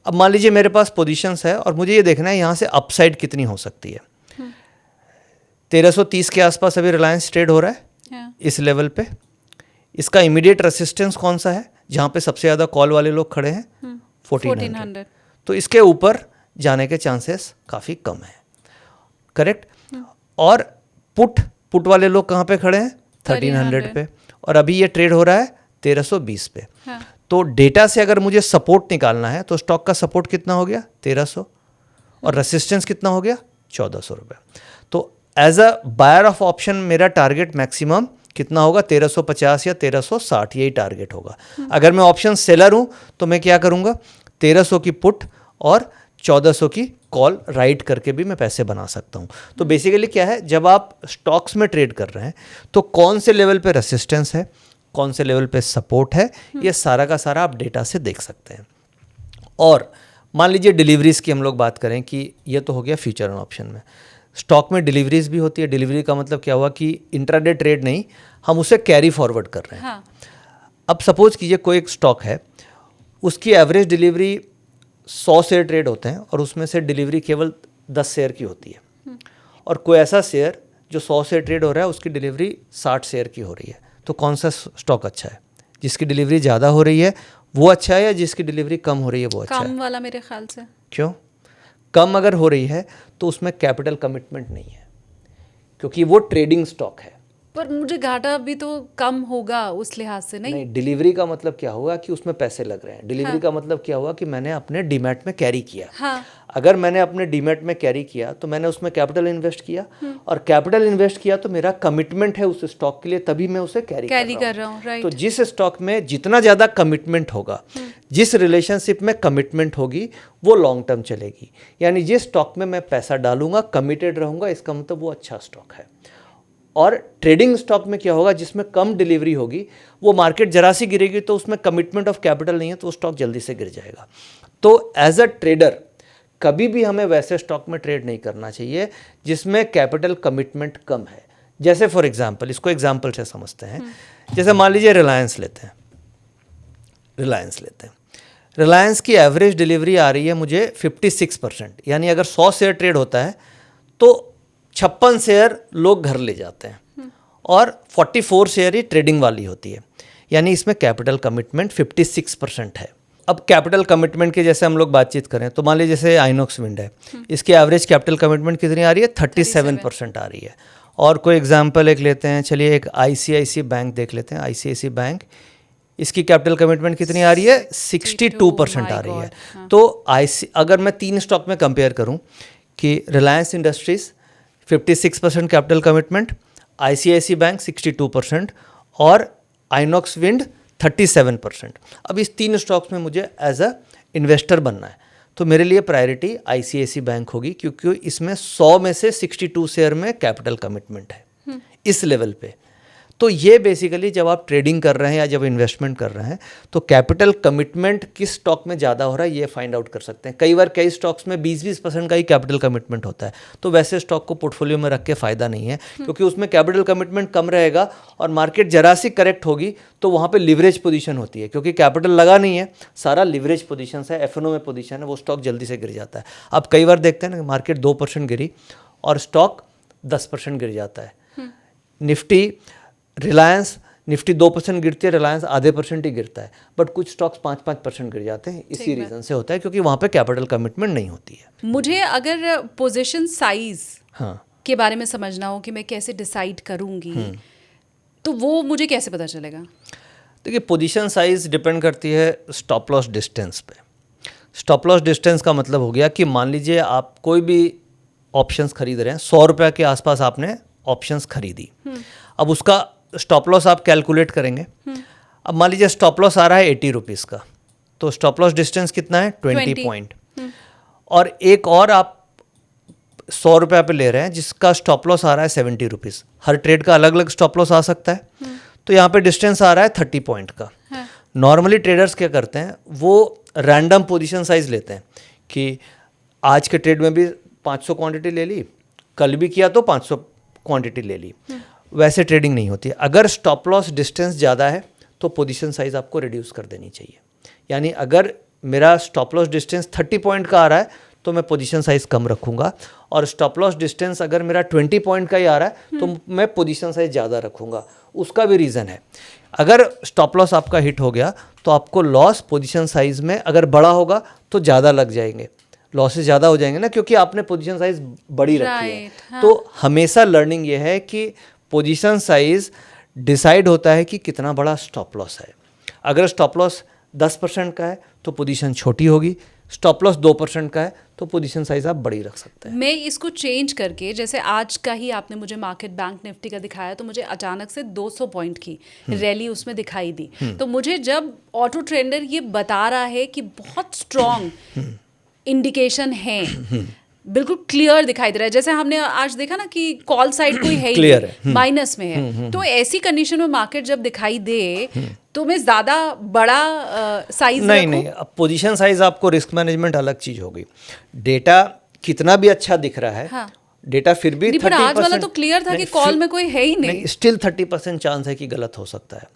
अब मान लीजिए मेरे पास पोजीशंस है और मुझे ये देखना है यहाँ से अपसाइड कितनी हो सकती है। 1330 के आसपास अभी रिलायंस ट्रेड हो रहा है इस लेवल पे। इसका इमीडिएट रेसिस्टेंस कौन सा है, जहाँ पे सबसे ज़्यादा कॉल वाले लोग खड़े हैं, 1400। तो इसके ऊपर जाने के चांसेस काफ़ी कम है, करेक्ट। और पुट वाले लोग कहाँ पे खड़े हैं, 1300 पे, और अभी ये ट्रेड हो रहा है 1320 पे। तो डेटा से अगर मुझे सपोर्ट निकालना है तो स्टॉक का सपोर्ट कितना हो गया, 1300, और रेसिस्टेंस कितना हो गया, 1400 रुपये। तो as a buyer of option मेरा टारगेट मैक्सिमम कितना होगा, 1350 या 1360, यही टारगेट होगा। अगर मैं ऑप्शन सेलर हूँ तो मैं क्या करूँगा, 1300 की पुट और 1400 की कॉल राइट करके भी मैं पैसे बना सकता हूँ। तो बेसिकली क्या है, जब आप स्टॉक्स में ट्रेड कर रहे हैं तो कौन से लेवल पे रेसिस्टेंस है, कौन से लेवल पे सपोर्ट है, ये सारा का सारा आप डेटा से देख सकते हैं। और मान लीजिए डिलीवरीज की हम लोग बात करें कि ये तो हो गया फ्यूचर एंड ऑप्शन में, स्टॉक में डिलीवरीज भी होती है। डिलीवरी का मतलब क्या हुआ कि इंट्राडे ट्रेड नहीं, हम उसे कैरी फॉरवर्ड कर रहे हैं। हाँ। अब सपोज कीजिए कोई एक स्टॉक है, उसकी एवरेज डिलीवरी 100 शेयर ट्रेड होते हैं और उसमें से डिलीवरी केवल 10 शेयर की होती है, और कोई ऐसा शेयर जो 100 शेयर ट्रेड हो रहा है उसकी डिलीवरी 60 शेयर की हो रही है। तो कौन सा स्टॉक अच्छा है, जिसकी डिलीवरी ज़्यादा हो रही है वो अच्छा है या जिसकी डिलीवरी कम हो रही है वो अच्छा है? कम वाला मेरे ख्याल से। क्यों? कम अगर हो रही है तो उसमें कैपिटल कमिटमेंट नहीं है, क्योंकि वो ट्रेडिंग स्टॉक है। पर मुझे घाटा भी तो कम होगा उस लिहाज से, नहीं? डिलीवरी का मतलब क्या हुआ कि उसमें पैसे लग रहे हैं। डिलीवरी हाँ। का मतलब क्या हुआ कि मैंने अपने डीमैट में कैरी किया। हाँ। अगर मैंने अपने डीमैट में कैरी किया तो मैंने उसमें कैपिटल इन्वेस्ट किया, और कैपिटल इन्वेस्ट किया तो मेरा कमिटमेंट है उस स्टॉक के लिए, तभी मैं उसे कैरी कर रहा हूँ। राइट। तो जिस स्टॉक में जितना ज़्यादा कमिटमेंट होगा, जिस रिलेशनशिप में कमिटमेंट होगी, वो लॉन्ग टर्म चलेगी। यानी जिस स्टॉक में मैं पैसा डालूंगा, कमिटेड रहूंगा, इसका मतलब वो अच्छा स्टॉक है। और ट्रेडिंग स्टॉक में क्या होगा, जिसमें कम डिलीवरी होगी, वो मार्केट जरा सी गिरेगी तो उसमें कमिटमेंट ऑफ कैपिटल नहीं है, तो वो स्टॉक जल्दी से गिर जाएगा। तो एज अ ट्रेडर कभी भी हमें वैसे स्टॉक में ट्रेड नहीं करना चाहिए जिसमें कैपिटल कमिटमेंट कम है। जैसे फॉर एग्जांपल, इसको एग्जांपल से समझते हैं। जैसे मान लीजिए रिलायंस लेते हैं। रिलायंस की एवरेज डिलीवरी आ रही है मुझे 56%, यानी अगर 100 शेयर ट्रेड होता है तो 56 शेयर लोग घर ले जाते हैं, और 44 शेयर ही ट्रेडिंग वाली होती है, यानी इसमें कैपिटल कमिटमेंट 56% है। अब कैपिटल कमिटमेंट के जैसे हम लोग बातचीत करें तो मान लीजिए जैसे आइनॉक्स विंड है, इसकी एवरेज कैपिटल कमिटमेंट कितनी आ रही है? 37% आ रही है। और कोई एग्जांपल एक लेते हैं, चलिए एक ICICI बैंक देख लेते हैं। ICICI बैंक, इसकी कैपिटल कमिटमेंट कितनी आ रही है? 62% आ रही है। तो अगर मैं 3 स्टॉक में कंपेयर करूं कि Reliance industries 56% capital commitment, ICICI bank 62% और आइनॉक्स विंड 37%। अब इस 3 स्टॉक्स में मुझे एज अ इन्वेस्टर बनना है, तो मेरे लिए प्रायोरिटी ICICI बैंक होगी, क्योंकि इसमें 100 में से 62 शेयर में कैपिटल कमिटमेंट है इस लेवल पे। तो ये बेसिकली जब आप ट्रेडिंग कर रहे हैं या जब इन्वेस्टमेंट कर रहे हैं तो कैपिटल कमिटमेंट किस स्टॉक में ज़्यादा हो रहा है ये फाइंड आउट कर सकते हैं। कई बार कई स्टॉक्स में 20% का ही कैपिटल कमिटमेंट होता है, तो वैसे स्टॉक को पोर्टफोलियो में रख के फ़ायदा नहीं है, क्योंकि उसमें कैपिटल कमिटमेंट कम रहेगा और मार्केट जरा सी करेक्ट होगी तो वहाँ पर लिवरेज पोजीशन होती है, क्योंकि कैपिटल लगा नहीं है, सारा लिवरेज पोजीशन है, FNO में पोजीशन है, वो स्टॉक जल्दी से गिर जाता है। अब कई बार देखते हैं ना, मार्केट 2% गिरी और स्टॉक 10% गिर जाता है। निफ्टी, रिलायंस, निफ्टी 2% गिरती है, रिलायंस आधे % ही गिरता है, बट कुछ स्टॉक्स 5% गिर जाते हैं। इसी रीज़न से होता है, क्योंकि वहाँ पे कैपिटल कमिटमेंट नहीं होती है। मुझे अगर पोजीशन साइज के बारे में समझना हो कि मैं कैसे डिसाइड करूँगी, तो वो मुझे कैसे पता चलेगा? देखिए, पोजीशन साइज डिपेंड करती है स्टॉप लॉस डिस्टेंस पे। स्टॉप लॉस डिस्टेंस का मतलब हो गया कि मान लीजिए आप कोई भी ऑप्शंस खरीद रहे हैं, 100 रुपये के आसपास आपने ऑप्शंस खरीदी। अब उसका स्टॉप लॉस आप कैलकुलेट करेंगे। अब मान लीजिए स्टॉप लॉस आ रहा है 80 रुपीज़ का, तो स्टॉप लॉस डिस्टेंस कितना है? 20 पॉइंट। और एक और आप 100 रुपये पे ले रहे हैं जिसका स्टॉप लॉस आ रहा है 70 रुपीज़। हर ट्रेड का अलग अलग स्टॉप लॉस आ सकता है, तो यहाँ पे डिस्टेंस आ रहा है 30 पॉइंट का। नॉर्मली ट्रेडर्स क्या करते हैं, वो रैंडम पोजीशन साइज लेते हैं कि आज के ट्रेड में भी 500 क्वांटिटी ले ली, कल भी किया तो 500 क्वांटिटी ले ली। वैसे ट्रेडिंग नहीं होती है। अगर स्टॉप लॉस डिस्टेंस ज़्यादा है तो पोजीशन साइज आपको रिड्यूस कर देनी चाहिए। यानी अगर मेरा स्टॉप लॉस डिस्टेंस 30 पॉइंट का आ रहा है तो मैं पोजीशन साइज कम रखूँगा, और स्टॉप लॉस डिस्टेंस अगर मेरा 20 पॉइंट का ही आ रहा है तो मैं पोजीशन साइज ज़्यादा रखूँगा। उसका भी रीज़न है, अगर स्टॉप लॉस आपका हिट हो गया तो आपको लॉस पोजीशन साइज में अगर बड़ा होगा तो ज़्यादा लग जाएंगे, लॉसेस ज़्यादा हो जाएंगे ना, क्योंकि आपने पोजीशन साइज बड़ी रखी है। हाँ। तो हमेशा लर्निंग ये है कि पोजीशन साइज डिसाइड होता है कि कितना बड़ा स्टॉप लॉस है। अगर स्टॉप लॉस 10% का है तो पोजीशन छोटी होगी, स्टॉप लॉस 2% का है तो पोजीशन साइज आप बड़ी रख सकते हैं। मैं इसको चेंज करके, जैसे आज का ही आपने मुझे मार्केट बैंक निफ्टी का दिखाया, तो मुझे अचानक से 200 पॉइंट की रैली उसमें दिखाई दी। तो मुझे जब ऑटो ट्रेडर ये बता रहा है कि बहुत स्ट्रॉन्ग इंडिकेशन है, बिल्कुल क्लियर दिखाई दे रहा है, जैसे हमने आज देखा ना कि कॉल साइड कोई है क्लियर है, माइनस में है, तो ऐसी कंडीशन में मार्केट जब दिखाई दे तो मैं ज़्यादा बड़ा साइज नहीं, अब पोजीशन साइज आपको रिस्क मैनेजमेंट अलग चीज़ होगी। डेटा कितना भी अच्छा दिख रहा है, हाँ। डेटा फिर भी 30%, आज वाला तो क्लियर था कि कॉल में कोई है ही नहीं, स्टिल 30% चांस है कि गलत हो सकता है।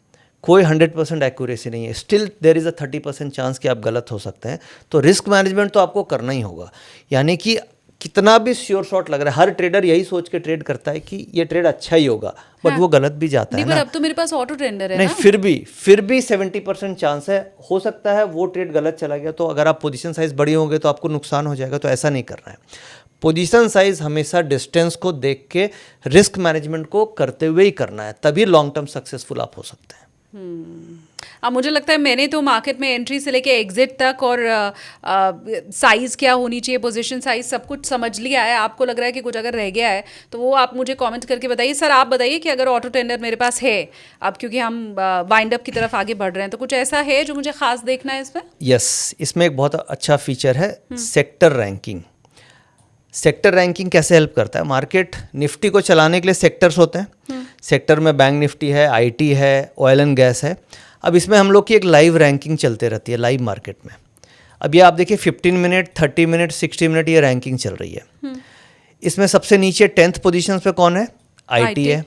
कोई 100% एक्यूरेसी नहीं है, still there is a 30% chance कि आप गलत हो सकते हैं। तो रिस्क मैनेजमेंट तो आपको करना ही होगा, यानी कि कितना भी श्योर शॉट लग रहा है, हर ट्रेडर यही सोच के ट्रेड करता है कि ये ट्रेड अच्छा ही होगा, बट वो गलत भी जाता है नहीं, ना। पर अब तो मेरे पास ऑटो ट्रेंडर है नहीं, ना। फिर भी 70% चांस है, हो सकता है वो ट्रेड गलत चला गया, तो अगर आप पोजीशन साइज बड़ी होंगे तो आपको नुकसान हो जाएगा, तो ऐसा नहीं करना है। पोजीशन साइज हमेशा डिस्टेंस को देख के रिस्क मैनेजमेंट को करते हुए ही करना है, तभी लॉन्ग टर्म सक्सेसफुल आप हो सकते हैं। अब मुझे लगता है मैंने तो मार्केट में एंट्री से लेके एग्जिट तक और साइज़ क्या होनी चाहिए, पोजीशन साइज, सब कुछ समझ लिया है। आपको लग रहा है कि कुछ अगर रह गया है तो वो आप मुझे कमेंट करके बताइए। सर आप बताइए कि अगर ऑटो टेंडर मेरे पास है अब, क्योंकि हम वाइंड अप की तरफ आगे बढ़ रहे हैं, तो कुछ ऐसा है जो मुझे खास देखना है इसमें? यस, इसमें एक बहुत अच्छा फीचर है सेक्टर रैंकिंग। सेक्टर रैंकिंग कैसे हेल्प करता है? मार्केट निफ्टी को चलाने के लिए सेक्टर्स होते हैं। सेक्टर में बैंक निफ्टी है, आईटी है, ऑयल एंड गैस है। अब इसमें हम लोग की एक लाइव रैंकिंग चलते रहती है लाइव मार्केट में। अब ये आप देखिए 15 मिनट, 30 मिनट, 60 मिनट ये रैंकिंग चल रही है। इसमें सबसे नीचे 10th पोजीशन पे कौन है? आईटी है।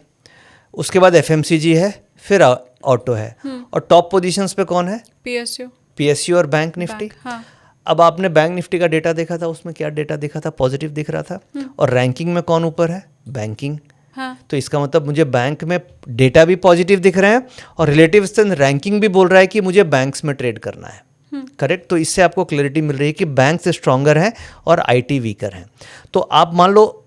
उसके बाद एफएमसीजी है, फिर ऑटो है, और टॉप पोजीशंस पे कौन है? पीएसयू और बैंक निफ्टी। हाँ। अब आपने बैंक निफ्टी का डेटा देखा था, उसमें क्या डेटा दिखा था? पॉजिटिव दिख रहा था। और रैंकिंग में कौन ऊपर है? बैंकिंग। हाँ। तो इसका मतलब मुझे बैंक में डेटा भी पॉजिटिव दिख रहे हैं और रिलेटिव स्ट्रेंथ रैंकिंग भी बोल रहा है कि मुझे बैंक्स में ट्रेड करना है। करेक्ट? तो इससे आपको क्लैरिटी मिल रही है कि बैंक्स स्ट्रॉन्गर हैं और आईटी वीकर हैं। तो आप मान लो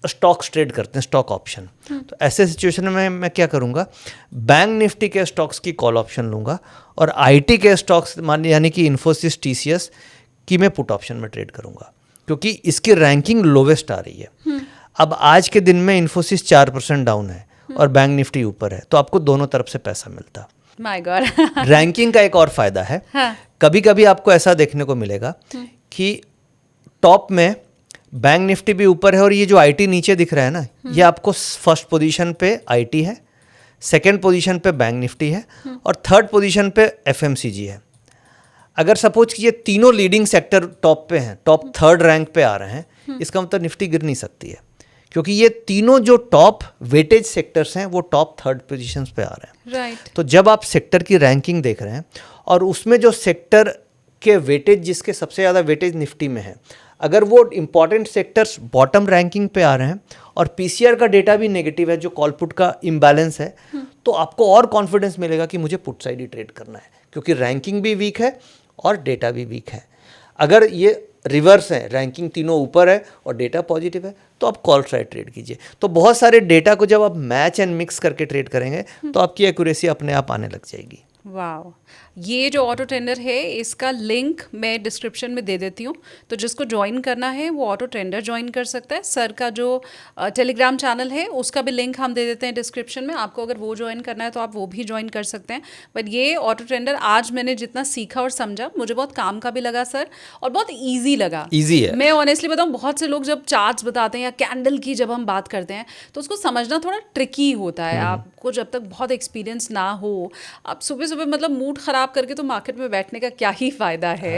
स्टॉक्स ट्रेड करते हैं, स्टॉक ऑप्शन, तो ऐसे सिचुएशन में मैं क्या करूंगा? बैंक निफ्टी के स्टॉक्स की कॉल ऑप्शन लूंगा और आईटी के स्टॉक्स यानी कि इन्फोसिस, टीसीएस की मैं पुट ऑप्शन में ट्रेड करूंगा, क्योंकि इसकी रैंकिंग लोवेस्ट आ रही है। अब आज के दिन में इन्फोसिस 4% डाउन है और बैंक निफ्टी ऊपर है, तो आपको दोनों तरफ से पैसा मिलता। My God. रैंकिंग का एक और फायदा है। हाँ। कभी कभी आपको ऐसा देखने को मिलेगा कि टॉप में बैंक निफ्टी भी ऊपर है और ये जो आईटी नीचे दिख रहा है ना, ये आपको फर्स्ट पोजीशन पे आईटी है, सेकंड पोजीशन पे बैंक निफ्टी है और थर्ड पोजीशन पे एफएमसीजी है। अगर सपोज कि ये तीनों लीडिंग सेक्टर टॉप पे हैं, टॉप थर्ड रैंक पे आ रहे हैं, इसका मतलब निफ्टी गिर नहीं सकती है, क्योंकि ये तीनों जो टॉप वेटेज सेक्टर्स हैं वो टॉप थर्ड पोजीशंस पे आ रहे हैं। राइट। तो जब आप सेक्टर की रैंकिंग देख रहे हैं और उसमें जो सेक्टर के वेटेज, जिसके सबसे ज़्यादा वेटेज निफ्टी में है, अगर वो इंपॉर्टेंट सेक्टर्स बॉटम रैंकिंग पे आ रहे हैं और पीसीआर का डेटा भी नेगेटिव है, जो कॉल पुट का इम्बैलेंस है, तो आपको और कॉन्फिडेंस मिलेगा कि मुझे पुट साइड ही ट्रेड करना है, क्योंकि रैंकिंग भी वीक है और डेटा भी वीक है। अगर ये रिवर्स है, रैंकिंग तीनों ऊपर है और डेटा पॉजिटिव है, तो आप कॉल साइड ट्रेड कीजिए। तो बहुत सारे डेटा को जब आप मैच एंड मिक्स करके ट्रेड करेंगे तो आपकी एक्यूरेसी अपने आप आने लग जाएगी। वाह, ये जो ऑटो ट्रेंडर है इसका लिंक मैं डिस्क्रिप्शन में दे देती हूँ, तो जिसको ज्वाइन करना है वो ऑटो ट्रेंडर ज्वाइन कर सकता है। सर का जो टेलीग्राम चैनल है उसका भी लिंक हम दे देते हैं डिस्क्रिप्शन में, आपको अगर वो ज्वाइन करना है तो आप वो भी ज्वाइन कर सकते हैं। बट ये ऑटो ट्रेंडर आज मैंने जितना सीखा और समझा, मुझे बहुत काम का भी लगा सर, और बहुत ईजी लगा। ईजी है। मैं ऑनेस्टली बताऊँ, बहुत से लोग जब चार्ट्स बताते हैं या कैंडल की जब हम बात करते हैं तो उसको समझना थोड़ा ट्रिकी होता है। आपको जब तक बहुत एक्सपीरियंस ना हो, आप सुबह सुबह मतलब मूड खराब करके तो मार्केट में बैठने का क्या ही फायदा है।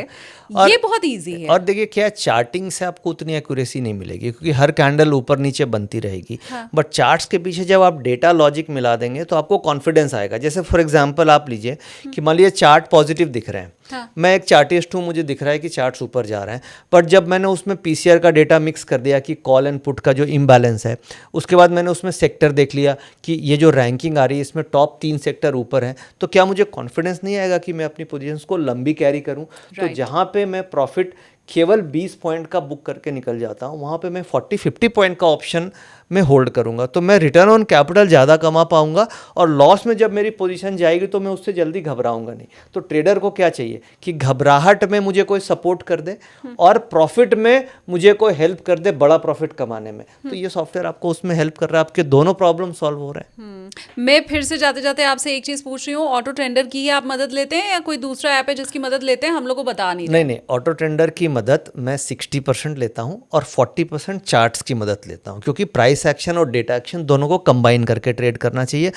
ये बहुत इजी है। और देखिए क्या, चार्टिंग से आपको उतनी एक्यूरेसी नहीं मिलेगी, क्योंकि हर कैंडल ऊपर नीचे बनती रहेगी। बट चार्ट्स के पीछे जब आप डेटा लॉजिक मिला देंगे तो आपको कॉन्फिडेंस आएगा। जैसे फॉर एग्जांपल आप लीजिए कि मान लीजिए चार्ट पॉजिटिव दिख रहे हैं, मैं एक चार्टिस्ट हूँ, मुझे दिख रहा है कि चार्ट्स ऊपर जा रहे हैं, बट जब मैंने उसमें पीसीआर का डेटा मिक्स कर दिया कि कॉल एंड पुट का जो इम्बैलेंस है, उसके बाद मैंने उसमें सेक्टर देख लिया कि ये जो रैंकिंग आ रही है इसमें टॉप 3 सेक्टर ऊपर हैं, तो क्या मुझे कॉन्फिडेंस नहीं आएगा कि मैं अपनी पोजीशंस को लंबी कैरी करूं? तो जहां पे मैं प्रॉफिट केवल 20 पॉइंट का बुक करके निकल जाता हूं, वहां पे मैं 40-50 पॉइंट का ऑप्शन में होल्ड करूंगा, तो मैं रिटर्न ऑन कैपिटल ज़्यादा कमा पाऊंगा और लॉस में जब मेरी पोजीशन जाएगी तो मैं उससे जल्दी घबराऊंगा नहीं। तो ट्रेडर को क्या चाहिए कि घबराहट में मुझे कोई सपोर्ट कर दे और प्रॉफिट में मुझे कोई हेल्प कर दे, बड़ा प्रॉफिट कमाने में। तो ये सॉफ्टवेयर आपको उसमें हेल्प कर रहा है, आपके दोनों प्रॉब्लम सॉल्व हो रहे हैं। मैं फिर से जाते जाते आपसे एक चीज़ पूछ रही हूँ, ऑटो ट्रेंडर की ही आप मदद लेते हैं या कोई दूसरा ऐप है जिसकी मदद लेते हैं? हम लोग को बता नहीं। ऑटो ट्रेंडर की मदद मैं 60% लेता हूँ और 40% चार्ट्स की मदद लेता हूँ, क्योंकि प्राइस एक्शन और डेटा एक्शन दोनों को कंबाइन करके ट्रेड करना चाहिए।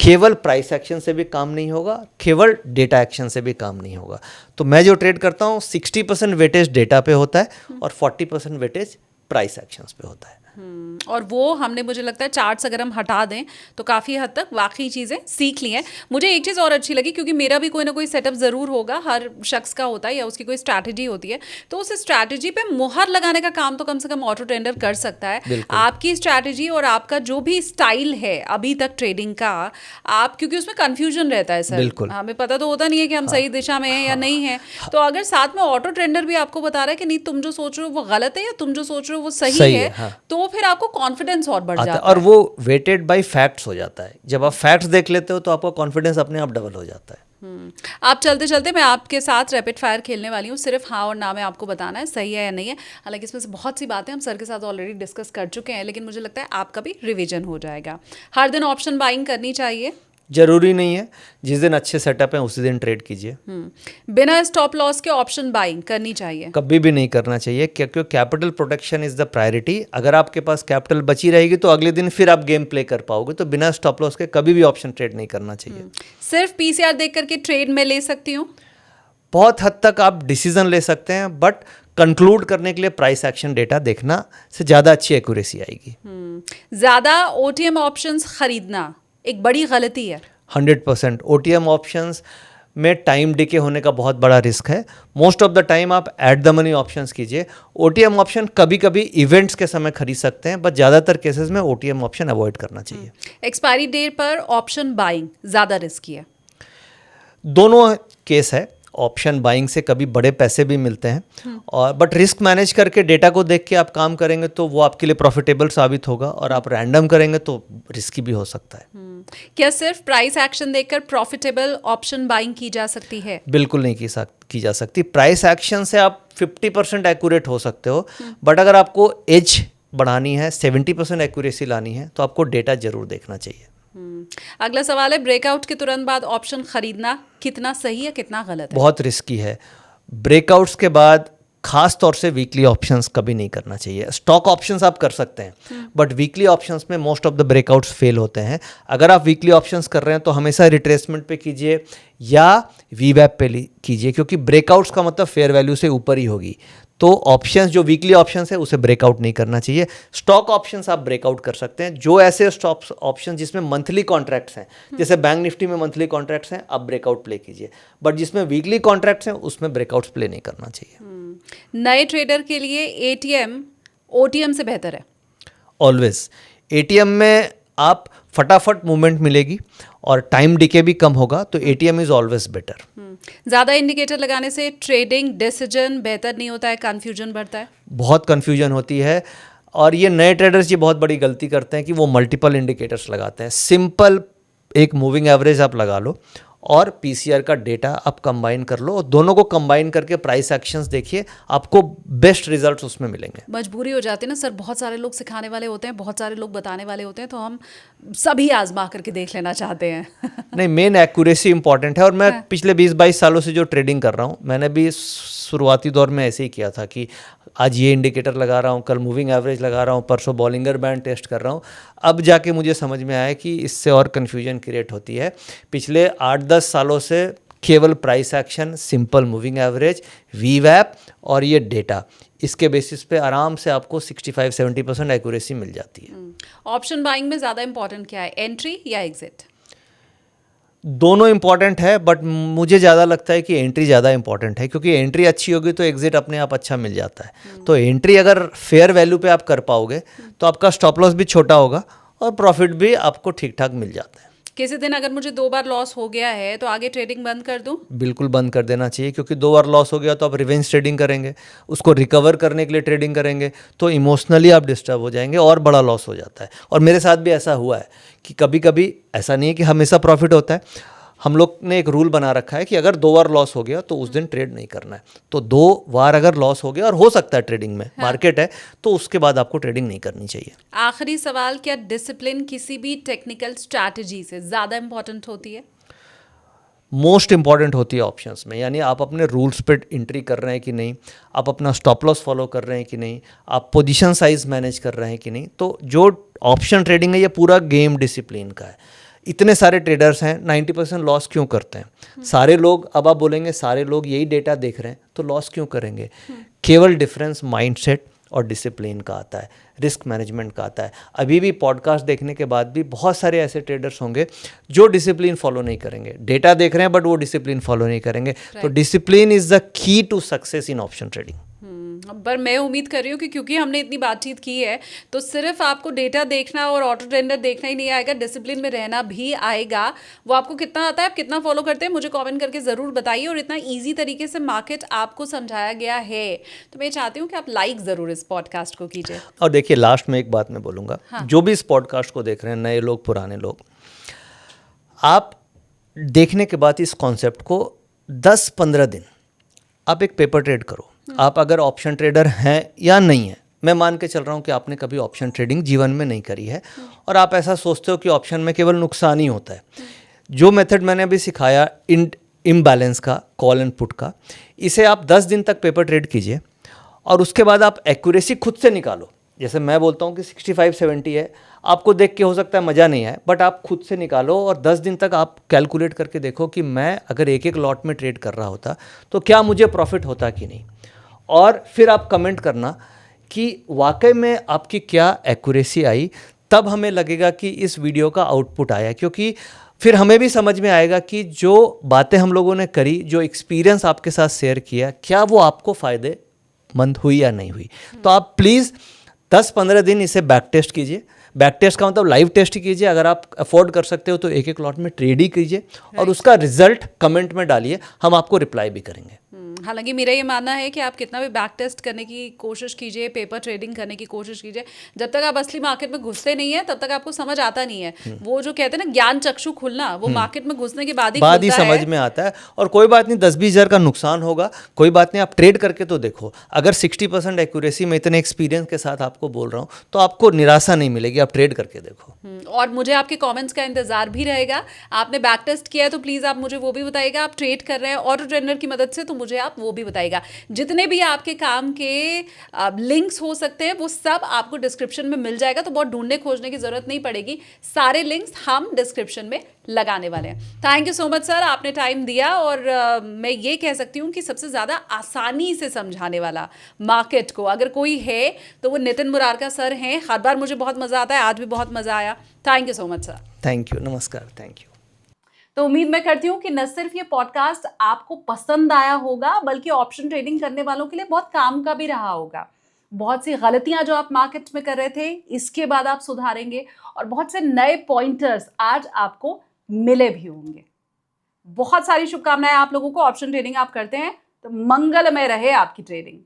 केवल प्राइस एक्शन से भी काम नहीं होगा, केवल डेटा एक्शन से भी काम नहीं होगा। तो मैं जो ट्रेड करता हूँ 60% वेटेज डेटा पे होता है और 40% वेटेज प्राइस एक्शंस पे होता है। और वो हमने, मुझे लगता है चार्ट्स अगर हम हटा दें तो काफ़ी हद तक वाकई चीज़ें सीख ली हैं। मुझे एक चीज़ और अच्छी लगी, क्योंकि मेरा भी कोई ना कोई सेटअप ज़रूर होगा, हर शख्स का होता है, या उसकी कोई स्ट्रैटेजी होती है, तो उस स्ट्रैटेजी पे मुहर लगाने का काम तो कम से कम ऑटो ट्रेडर कर सकता है। आपकी स्ट्रैटेजी और आपका जो भी स्टाइल है अभी तक ट्रेडिंग का, आप, क्योंकि उसमें कन्फ्यूजन रहता है सर, हमें पता तो होता नहीं है कि हम सही दिशा में हैं या नहीं है, तो अगर साथ में ऑटो ट्रेडर भी आपको बता रहा है कि नहीं तुम जो सोच रहे हो वो गलत है या तुम जो सोच रहे हो वो सही है, तो फिर आपको कॉन्फिडेंस और बढ़ जाता है और वो वेटेड बाय फैक्ट्स हो जाता है। जब आप फैक्ट्स देख लेते हो तो आपका कॉन्फिडेंस अपने आप डबल हो जाता है। आप चलते चलते मैं आपके साथ रैपिड फायर खेलने वाली हूँ, सिर्फ हाँ और ना में आपको बताना है सही है या नहीं है। हालांकि इसमें से बहुत सी बातें हम सर के साथ ऑलरेडी डिस्कस कर चुके हैं, लेकिन मुझे लगता है आपका भी रिवीजन हो जाएगा। हर दिन ऑप्शन बाइंग करनी चाहिए? जरूरी नहीं है, जिस दिन अच्छे सेटअप है उसी दिन ट्रेड कीजिए। बिना स्टॉप लॉस के ऑप्शन बाइंग करनी चाहिए? कभी भी नहीं करना चाहिए, क्योंकि capital protection is the priority. अगर आपके पास कैपिटल बची रहेगी तो अगले दिन फिर आप गेम प्ले कर पाओगे, तो बिना स्टॉप लॉस के कभी भी ऑप्शन ट्रेड नहीं करना चाहिए। सिर्फ पीसीआर देख करके ट्रेड में ले सकती हूँ? बहुत हद तक आप डिसीजन ले सकते हैं, बट कंक्लूड करने के लिए प्राइस एक्शन डेटा देखना से ज़्यादा अच्छी एक्यूरेसी आएगी। ज़्यादा ओटीएम ऑप्शंस खरीदना एक बड़ी गलती है? 100%। ओटीएम ऑप्शंस में टाइम डिके होने का बहुत बड़ा रिस्क है। मोस्ट ऑफ द टाइम आप एट द मनी ऑप्शंस कीजिए। ओटीएम ऑप्शन कभी कभी इवेंट्स के समय खरीद सकते हैं, बट ज़्यादातर केसेस में ओटीएम ऑप्शन अवॉइड करना चाहिए। एक्सपायरी डेट पर ऑप्शन बाइंग ज़्यादा रिस्की है? दोनों केस है। ऑप्शन बाइंग से कभी बड़े पैसे भी मिलते हैं, और बट रिस्क मैनेज करके डेटा को देख के आप काम करेंगे तो वो आपके लिए प्रॉफिटेबल साबित होगा, और आप रैंडम करेंगे तो रिस्की भी हो सकता है। क्या सिर्फ प्राइस एक्शन देखकर प्रॉफिटेबल ऑप्शन बाइंग की जा सकती है? बिल्कुल नहीं की जा सकती। प्राइस एक्शन से आप 50% एक्यूरेट हो सकते हो, बट अगर आपको एज बढ़ानी है, 70% एक्यूरेसी लानी है, तो आपको डेटा जरूर देखना चाहिए। अगला सवाल है, ब्रेकआउट के तुरंत बाद ऑप्शन खरीदना कितना सही है, कितना गलत है? बहुत रिस्की है। ब्रेकआउट्स के बाद खास तौर से वीकली ऑप्शंस कभी नहीं करना चाहिए। स्टॉक ऑप्शंस आप कर सकते हैं, बट वीकली ऑप्शंस में most of the breakouts fail होते हैं। अगर आप वीकली ऑप्शंस कर रहे हैं तो हमेशा रिट्रेसमेंट पे कीजिए या वीवैप पे कीजिए, क्योंकि ब्रेकआउट्स का मतलब फेयर वैल्यू से ऊपर ही होगी। तो ऑप्शंस जो वीकली ऑप्शंस है उसे ब्रेकआउट नहीं करना चाहिए। स्टॉक ऑप्शंस आप ब्रेकआउट कर सकते हैं। जो ऐसे स्टॉक ऑप्शन जिसमें मंथली कॉन्ट्रैक्ट्स हैं, जैसे बैंक निफ्टी में मंथली कॉन्ट्रैक्ट्स हैं, आप ब्रेकआउट प्ले कीजिए, बट जिसमें वीकली कॉन्ट्रैक्ट्स हैं उसमें ब्रेकआउट्स प्ले नहीं करना चाहिए। नए ट्रेडर के लिए एटीएम ओटीएम से बेहतर है? ऑलवेज। एटीएम में आप फटाफट मूवमेंट मिलेगी और टाइम डिके भी कम होगा, तो एटीएम इज ऑलवेज बेटर। ज़्यादा इंडिकेटर लगाने से ट्रेडिंग डिसीजन बेहतर नहीं होता है, कंफ्यूजन बढ़ता है? बहुत कंफ्यूजन होती है, और ये नए ट्रेडर्स ये बहुत बड़ी गलती करते हैं कि वो मल्टीपल इंडिकेटर्स लगाते हैं। सिंपल एक मूविंग एवरेज आप लगा लो और पीसीआर का डेटा आप कंबाइन कर लो, और दोनों को कंबाइन करके प्राइस एक्शंस देखिए, आपको बेस्ट रिजल्ट्स उसमें मिलेंगे। मजबूरी हो जाती है ना सर, बहुत सारे लोग सिखाने वाले होते हैं, बहुत सारे लोग बताने वाले होते हैं, तो हम सभी आजमा करके देख लेना चाहते हैं। नहीं, मेन एक्यूरेसी इंपॉर्टेंट है। और मैं पिछले 20-22 सालों से जो ट्रेडिंग कर रहा हूँ, मैंने भी शुरुआती दौर में ऐसे ही किया था कि आज ये इंडिकेटर लगा रहा हूँ, कल मूविंग एवरेज लगा रहा हूँ, परसों बॉलिंगर बैंड टेस्ट कर रहा हूँ। अब जाके मुझे समझ में आया कि इससे और कन्फ्यूजन क्रिएट होती है। पिछले 8-10 सालों से केवल price action, simple moving average, वीवैप और ये डेटा, इसके बेसिस पे आराम से आपको 65-70% एक्यूरेसी मिल जाती है। ऑप्शन बाइंग में ज़्यादा इंपॉर्टेंट क्या है, एंट्री या एग्जिट? दोनों इंपॉर्टेंट है, बट मुझे ज़्यादा लगता है कि एंट्री ज़्यादा इंपॉर्टेंट है, क्योंकि एंट्री अच्छी होगी तो एग्जिट अपने आप अच्छा मिल जाता है। तो एंट्री अगर फेयर वैल्यू पे आप कर पाओगे तो आपका स्टॉप लॉस भी छोटा होगा और प्रॉफिट भी आपको ठीक ठाक मिल जाता है। किसी दिन अगर मुझे 2 बार लॉस हो गया है तो आगे ट्रेडिंग बंद कर दूं? बिल्कुल बंद कर देना चाहिए, क्योंकि 2 बार लॉस हो गया तो आप रिवेंज ट्रेडिंग करेंगे, उसको रिकवर करने के लिए ट्रेडिंग करेंगे, तो इमोशनली आप डिस्टर्ब हो जाएंगे और बड़ा लॉस हो जाता है। और मेरे साथ भी ऐसा हुआ है कि कभी कभी, ऐसा नहीं है कि हमेशा प्रॉफिट होता है, हम लोग ने एक रूल बना रखा है कि अगर 2 बार लॉस हो गया तो उस दिन ट्रेड नहीं करना है। तो 2 बार अगर लॉस हो गया, और हो सकता है ट्रेडिंग में, मार्केट है, तो उसके बाद आपको ट्रेडिंग नहीं करनी चाहिए। आखिरी सवाल, क्या डिसिप्लिन किसी भी टेक्निकल स्ट्रैटेजी से ज़्यादा इंपॉर्टेंट होती है? मोस्ट इंपॉर्टेंट होती है ऑप्शंस में। यानी आप अपने रूल्स पे एंट्री कर रहे हैं कि नहीं, आप अपना स्टॉप लॉस फॉलो कर रहे हैं कि नहीं, आप पोजीशन साइज मैनेज कर रहे हैं कि नहीं। तो जो ऑप्शन ट्रेडिंग है ये पूरा गेम डिसिप्लिन का है। इतने सारे ट्रेडर्स हैं, 90% लॉस क्यों करते हैं? सारे लोग, अब आप बोलेंगे सारे लोग यही डेटा देख रहे हैं तो लॉस क्यों करेंगे? केवल डिफरेंस माइंडसेट और डिसिप्लिन का आता है, रिस्क मैनेजमेंट का आता है। अभी भी पॉडकास्ट देखने के बाद भी बहुत सारे ऐसे ट्रेडर्स होंगे जो डिसिप्लिन फॉलो नहीं करेंगे, डेटा देख रहे हैं बट वो डिसिप्लिन फॉलो नहीं करेंगे। तो discipline is the key to success in option trading. पर मैं उम्मीद कर रही हूँ कि क्योंकि हमने इतनी बातचीत की है तो सिर्फ आपको डेटा देखना और ऑटो ट्रेडर देखना ही नहीं आएगा, डिसिप्लिन में रहना भी आएगा। वो आपको कितना आता है, आप कितना फॉलो करते हैं, मुझे कमेंट करके ज़रूर बताइए। और इतना इजी तरीके से मार्केट आपको समझाया गया है तो मैं चाहती हूँ कि आप लाइक ज़रूर इस पॉडकास्ट को कीजिए। और देखिए, लास्ट में एक बात मैं बोलूँगा, जो भी इस पॉडकास्ट को देख रहे हैं, नए लोग पुराने लोग, आप देखने के बाद इस कॉन्सेप्ट को 10-15 दिन आप एक पेपर ट्रेड करो। आप अगर ऑप्शन ट्रेडर हैं या नहीं है, मैं मान के चल रहा हूँ कि आपने कभी ऑप्शन ट्रेडिंग जीवन में नहीं करी है और आप ऐसा सोचते हो कि ऑप्शन में केवल नुकसान ही होता है। जो मेथड मैंने अभी सिखाया इम्बैलेंस का, कॉल एंड पुट का, इसे आप 10 दिन तक पेपर ट्रेड कीजिए और उसके बाद आप एक्यूरेसी खुद से निकालो। जैसे मैं बोलता हूँ कि 65-70 है, आपको देख के हो सकता है मज़ा नहीं आए, बट आप खुद से निकालो और 10 दिन तक आप कैलकुलेट करके देखो कि मैं अगर एक एक लॉट में ट्रेड कर रहा होता तो क्या मुझे प्रॉफिट होता कि नहीं। और फिर आप कमेंट करना कि वाकई में आपकी क्या एक्यूरेसी आई, तब हमें लगेगा कि इस वीडियो का आउटपुट आया, क्योंकि फिर हमें भी समझ में आएगा कि जो बातें हम लोगों ने करी, जो एक्सपीरियंस आपके साथ शेयर किया, क्या वो आपको फ़ायदेमंद हुई या नहीं हुई। तो आप प्लीज़ 10-15 दिन इसे बैक टेस्ट कीजिए। बैक टेस्ट का मतलब लाइव टेस्ट कीजिए। अगर आप अफोर्ड कर सकते हो तो एक एक लॉट में ट्रेड ही कीजिए और उसका रिजल्ट कमेंट में डालिए, हम आपको रिप्लाई भी करेंगे। हालांकि मेरा ये मानना है कि आप कितना भी बैक टेस्ट करने की कोशिश कीजिए, पेपर ट्रेडिंग करने की कोशिश कीजिए, जब तक आप असली मार्केट में घुसते नहीं है तब तक आपको समझ आता नहीं है। वो जो कहते हैं ना ज्ञान चक्षु खुलना, वो मार्केट में घुसने के बाद ही समझ में आता है। और कोई बात नहीं, 10-20 हज़ार का नुकसान होगा, कोई बात नहीं, आप ट्रेड करके तो देखो। अगर 60% एक्यूरेसी में इतने एक्सपीरियंस के साथ आपको बोल रहा हूँ तो आपको निराशा नहीं मिलेगी, आप ट्रेड करके देखो। और मुझे आपके कमेंट्स का इंतजार भी रहेगा। आपने बैक टेस्ट किया है तो प्लीज़ आप मुझे वो भी बताइएगा। आप ट्रेड कर रहे हैं ऑटो ट्रेडर की मदद से तो मुझे आप वो भी बताइएगा। जितने भी आपके काम के लिंक्स हो सकते हैं वो सब आपको डिस्क्रिप्शन में मिल जाएगा, तो बहुत ढूंढने खोजने की जरूरत नहीं पड़ेगी। सारे लिंक्स हम डिस्क्रिप्शन में लगाने वाले हैं। Thank you so much sir, आपने टाइम दिया। और मैं ये कह सकती हूँ कि सबसे ज़्यादा आसानी से समझाने वाला मार्केट को अगर कोई है तो वो नितिन मुरारका सर हैं। हर बार मुझे बहुत मज़ा आता है, आज भी बहुत मज़ा आया। Thank you so much sir. Thank you, नमस्कार, थैंक यू। तो उम्मीद मैं करती हूँ कि न सिर्फ ये पॉडकास्ट आपको पसंद आया होगा बल्कि ऑप्शन ट्रेडिंग करने वालों के लिए बहुत काम का भी रहा होगा। बहुत सी गलतियां जो आप मार्केट में कर रहे थे इसके बाद आप सुधारेंगे और बहुत से नए पॉइंटर्स आज आपको मिले भी होंगे। बहुत सारी शुभकामनाएं आप लोगों को। ऑप्शन ट्रेडिंग आप करते हैं तो मंगलमय रहे आपकी ट्रेडिंग।